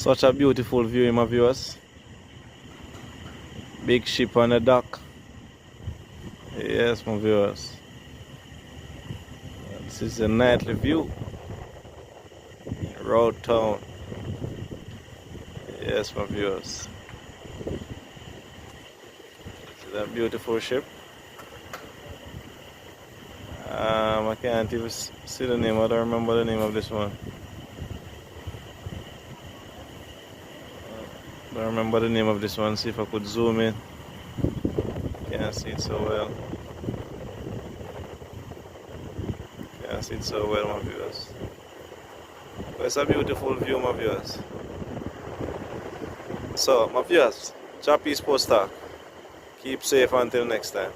Such a beautiful view, my viewers. Big ship on the dock. Yes, my viewers. This is a nightly view. Road town. Yes, my viewers. See that beautiful ship? I can't even see the name. I don't remember the name of this one. I don't remember the name of this one. See if I could zoom in. Can't see it so well. Can't see it so well, my viewers. But it's a beautiful view, my viewers. So, my viewers, Jah-P Sports Talk. Keep safe until next time.